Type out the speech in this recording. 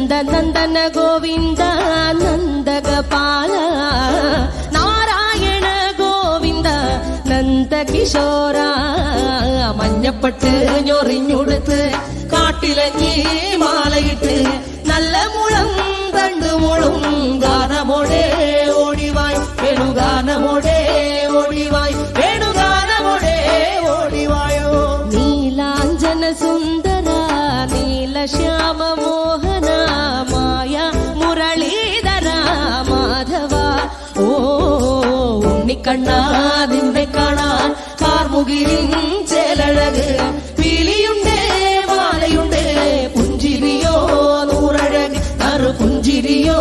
നന്ദനന്ദന ഗോവിന്ദ നന്ദഗപാല നാരായണ ഗോവിന്ദ നന്ദകിശോര മഞ്ഞപ്പെട്ട് ഞൊറിഞ്ഞുടുത്ത് കാട്ടിലഞ്ഞി മാലയിട്ട് നല്ല മുളം തണ്ടുമുളും ഗാനമോടെ ഓടിവായ് വേണുഗാനമോടെ ഓടിവായ് വേണുഗാനമോടെ ഓടിവായോ നീലാഞ്ജന സുന്ദര നീലശ്യാമ മോഹന മായ മുരളീധര മാധവ ഓ ഉണ്ണിക്കണ്ണാ നിന്നെ കാണാൻ കാർമുകിലിൻ ചേലഴക് പീലിയുണ്ടേ മാലയുണ്ടേ പുഞ്ചിരിയോ നൂറഴക് നറു പുഞ്ചിരിയോ